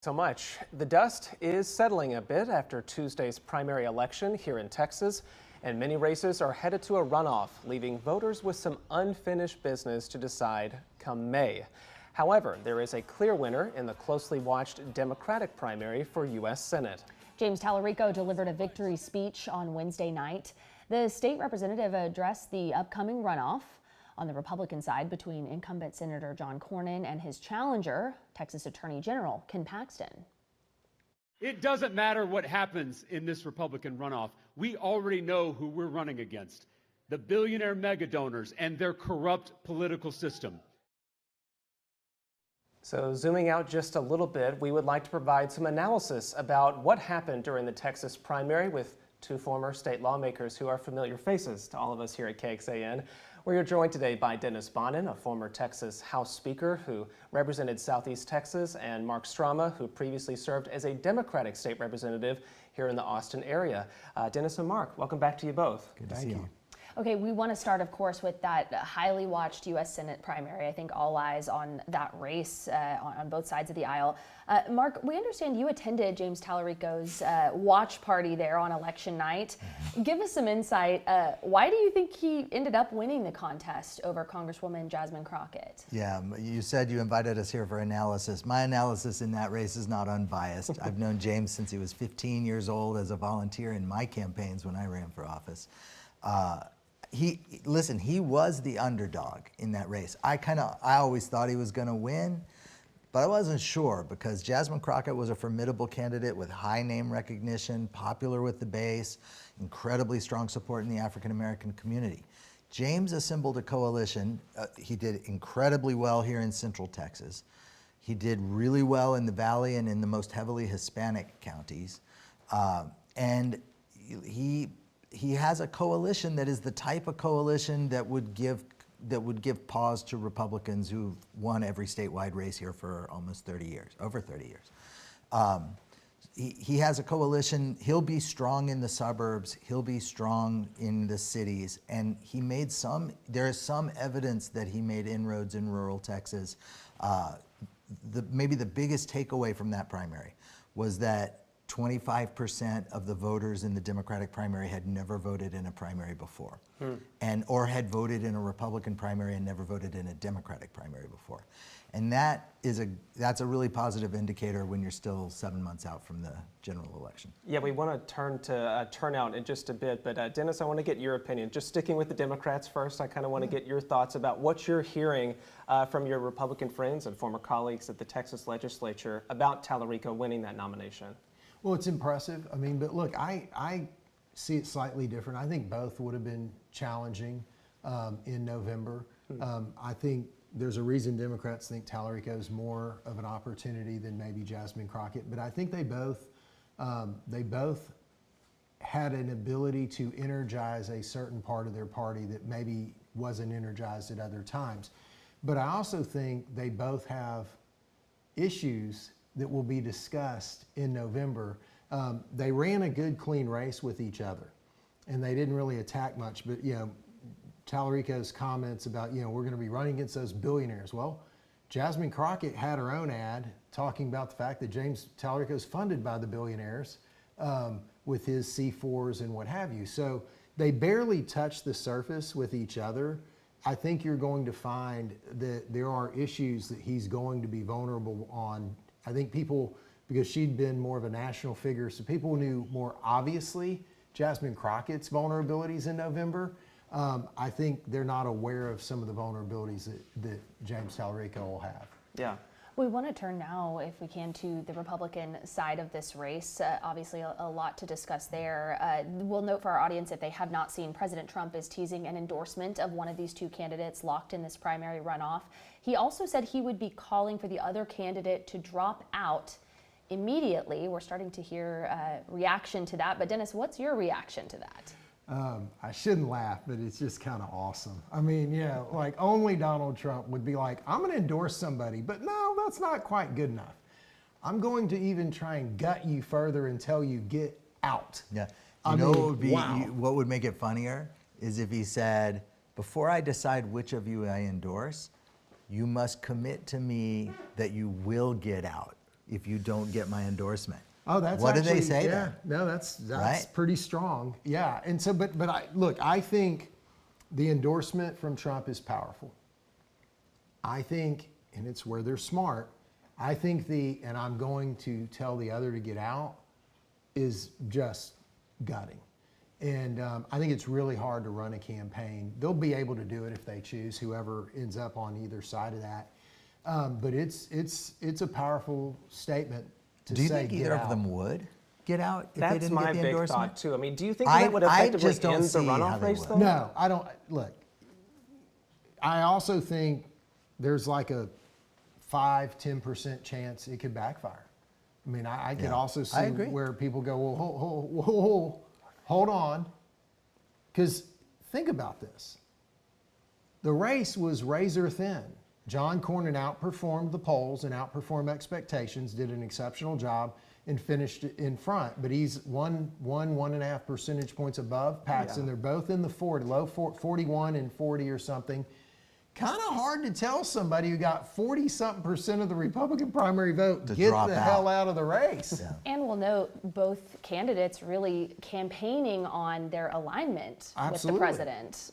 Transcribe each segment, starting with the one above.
So much. The dust is settling a bit after Tuesday's primary election here in Texas, and many races are headed to a runoff, leaving voters with some unfinished business to decide come May. However, there is a clear winner in the closely watched Democratic primary for U.S. Senate. James Tallarico delivered a victory speech on Wednesday night. The state representative addressed the upcoming runoff on the Republican side between incumbent Senator John Cornyn and his challenger, Texas Attorney General Ken Paxton. It doesn't matter what happens in this Republican runoff. We already know who we're running against: the billionaire mega donors and their corrupt political system. So zooming out just a little bit, we would like to provide some analysis about what happened during the Texas primary with two former state lawmakers who are familiar faces to all of us here at KXAN. We're joined today by Dennis Bonnen, a former Texas House Speaker who represented Southeast Texas, and Mark Strama, who previously served as a Democratic state representative here in the Austin area. Dennis and Mark, welcome back to you both. Good to see you. Okay, we want to start, of course, with that highly watched U.S. Senate primary. I think all eyes on that race on both sides of the aisle. Mark, we understand you attended James Tallarico's watch party there on election night. Give us some insight. Why do you think he ended up winning the contest over Congresswoman Jasmine Crockett? Yeah, you said you invited us here for analysis. My analysis in that race is not unbiased. I've known James since he was 15 years old as a volunteer in my campaigns when I ran for office. He was the underdog in that race. I always thought he was going to win, but I wasn't sure because Jasmine Crockett was a formidable candidate with high name recognition, popular with the base, incredibly strong support in the African American community. James assembled a coalition. He did incredibly well here in Central Texas. He did really well in the Valley and in the most heavily Hispanic counties. And he has a coalition that is the type of coalition that would give pause to Republicans who've won every statewide race here for almost 30 years, over 30 years. He has a coalition. He'll be strong in the suburbs. He'll be strong in the cities. And there is some evidence that he made inroads in rural Texas. Maybe the biggest takeaway from that primary was that 25% of the voters in the Democratic primary had never voted in a primary before, or had voted in a Republican primary and never voted in a Democratic primary before. And that's a really positive indicator when you're still 7 months out from the general election. Yeah, we want to turn to turnout in just a bit, but Dennis, I want to get your opinion. Just sticking with the Democrats first, I kind of want to get your thoughts about what you're hearing from your Republican friends and former colleagues at the Texas legislature about Tallarico winning that nomination. Well, it's impressive. I mean, but look, I see it slightly different. I think both would have been challenging in November. I think there's a reason Democrats think Tallarico is more of an opportunity than maybe Jasmine Crockett, but I think they both had an ability to energize a certain part of their party that maybe wasn't energized at other times. But I also think they both have issues that will be discussed in November. They ran a good, clean race with each other, and they didn't really attack much. But Tallarico's comments about we're going to be running against those billionaires. Well, Jasmine Crockett had her own ad talking about the fact that James Tallarico is funded by the billionaires with his C4s and what have you. So they barely touched the surface with each other. I think you're going to find that there are issues that he's going to be vulnerable on. I think people, because she'd been more of a national figure, so people knew more obviously Jasmine Crockett's vulnerabilities in November. I think they're not aware of some of the vulnerabilities that James Tallarico will have. Yeah. We want to turn now, if we can, to the Republican side of this race. Obviously, a lot to discuss there. We'll note for our audience, if they have not seen, President Trump is teasing an endorsement of one of these two candidates locked in this primary runoff. He also said he would be calling for the other candidate to drop out immediately. We're starting to hear reaction to that. But Dennis, what's your reaction to that? I shouldn't laugh, but it's just kind of awesome. I mean, like only Donald Trump would be like, I'm going to endorse somebody, but no, that's not quite good enough. I'm going to even try and gut you further until you get out. Yeah. Wow. What would make it funnier is if he said, before I decide which of you I endorse, you must commit to me that you will get out. if you don't get my endorsement. Oh, that's what actually, do they say yeah, then? no, that's Right? pretty strong. Yeah, and so, but I think the endorsement from Trump is powerful. I think, and it's where they're smart, I think and I'm going to tell the other to get out, is just gutting. And I think it's really hard to run a campaign. They'll be able to do it if they choose, whoever ends up on either side of that. But it's a powerful statement to Do you say think get either out. of them would get out if they That's didn't my get the big endorsement? thought too. I mean, do you think that would effectively just don't end the see how runoff they race would. though? No, I don't. Look, I also think there's like a 5-10% chance it could backfire. I mean, I could Yeah, also see I agree. where people go, well, hold on. Because think about this. The race was razor thin. John Cornyn outperformed the polls and outperformed expectations, did an exceptional job, and finished in front. But he's 1.5 percentage points above Paxton. They're both in the 41 and 40 or something. Kind of hard to tell somebody who got 40-something% of the Republican primary vote To get drop the out. hell out of the race. Yeah. And we'll note both candidates really campaigning on their alignment Absolutely. with the president.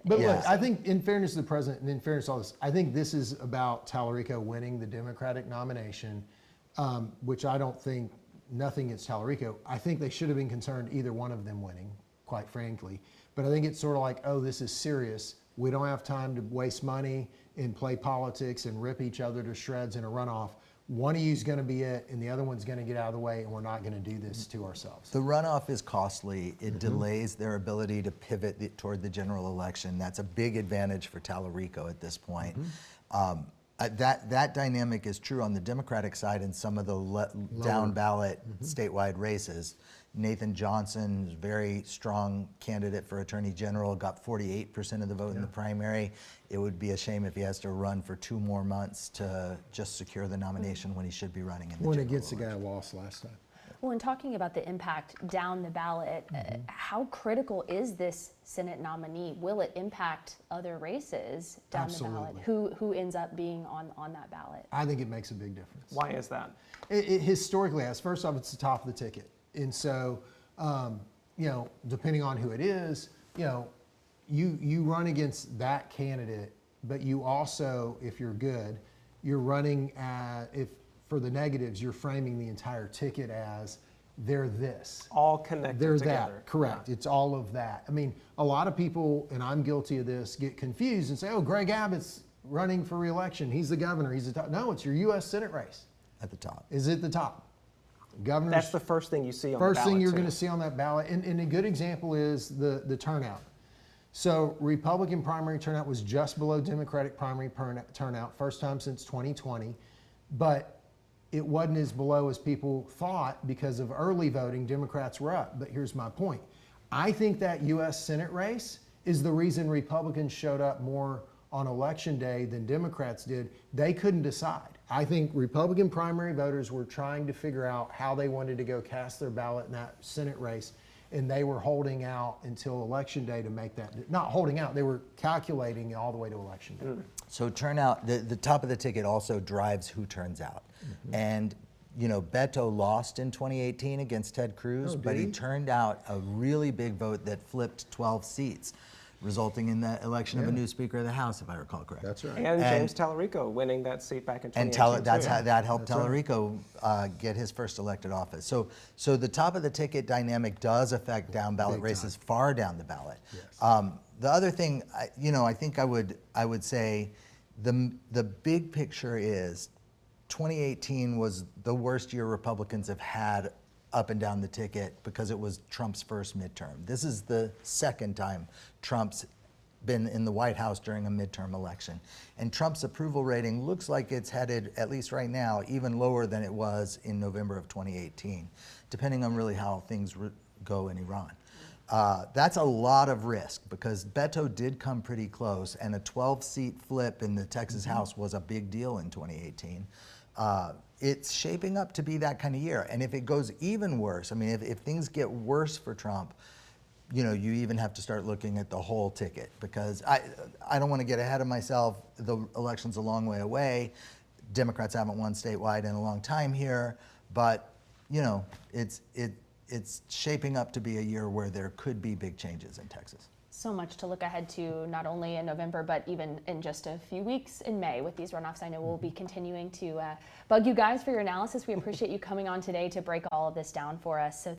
But Yeah. look, I think in fairness to the president and in fairness to all this, I think this is about Tallarico winning the Democratic nomination, which I don't think, nothing against Tallarico. I think they should have been concerned either one of them winning, quite frankly. But I think it's sort of like, oh, this is serious. We don't have time to waste money and play politics and rip each other to shreds in a runoff. One of you is going to be it, and the other one's going to get out of the way, and we're not going to do this to ourselves. The runoff is costly. It delays their ability to pivot toward the general election. That's a big advantage for Tallarico at this point. That dynamic is true on the Democratic side in some of the down-ballot statewide races. Nathan Johnson, very strong candidate for Attorney General, got 48% of the vote in the primary. It would be a shame if he has to run for 2 more months to just secure the nomination when he should be running in the When general it gets the election. guy who lost last time. Well, in talking about the impact down the ballot, how critical is this Senate nominee? Will it impact other races down the ballot? Who ends up being on that ballot? I think it makes a big difference. Why is that? It historically has. First off, it's the top of the ticket. And so, depending on who it is, you run against that candidate, but you also, if you're good, you're running for the negatives, you're framing the entire ticket as they're this. All connected They're together. that, correct. It's all of that. I mean, a lot of people, and I'm guilty of this, get confused and say, oh, Greg Abbott's running for re-election. He's the governor. He's the top. No, it's your U.S. Senate race. At the top. Is at the top. Governor's That's the first thing you see on the ballot. first thing you're too. going to see on that ballot. And a good example is the turnout. So Republican primary turnout was just below Democratic primary turnout, first time since 2020. But it wasn't as below as people thought because of early voting. Democrats were up. But here's my point. I think that U.S. Senate race is the reason Republicans showed up more on election day than Democrats did. They couldn't decide. I think Republican primary voters were trying to figure out how they wanted to go cast their ballot in that Senate race, and they were holding out until election day to make that. Not holding out, they were calculating all the way to election day. So turnout, the top of the ticket also drives who turns out. And, Beto lost in 2018 against Ted Cruz, but he turned out a really big vote that flipped 12 seats, resulting in the election of a new Speaker of the House, if I recall correctly. That's right. And James Tallarico winning that seat back in 2018. And that's too. how that helped Tallarico get his first elected office. So the top of the ticket dynamic does affect down ballot races far down the ballot. Yes. The other thing, I think I would say, the big picture is 2018 was the worst year Republicans have had up and down the ticket because it was Trump's first midterm. This is the second time Trump's been in the White House during a midterm election. And Trump's approval rating looks like it's headed, at least right now, even lower than it was in November of 2018, depending on really how things go in Iran. That's a lot of risk because Beto did come pretty close, and a 12-seat flip in the Texas House was a big deal in 2018. It's shaping up to be that kind of year. And if it goes even worse, I mean, if things get worse for Trump, you even have to start looking at the whole ticket because I don't want to get ahead of myself. The election's a long way away. Democrats haven't won statewide in a long time here, but you know, it's shaping up to be a year where there could be big changes in Texas. So much to look ahead to, not only in November, but even in just a few weeks in May with these runoffs. I know we'll be continuing to bug you guys for your analysis. We appreciate you coming on today to break all of this down for us. So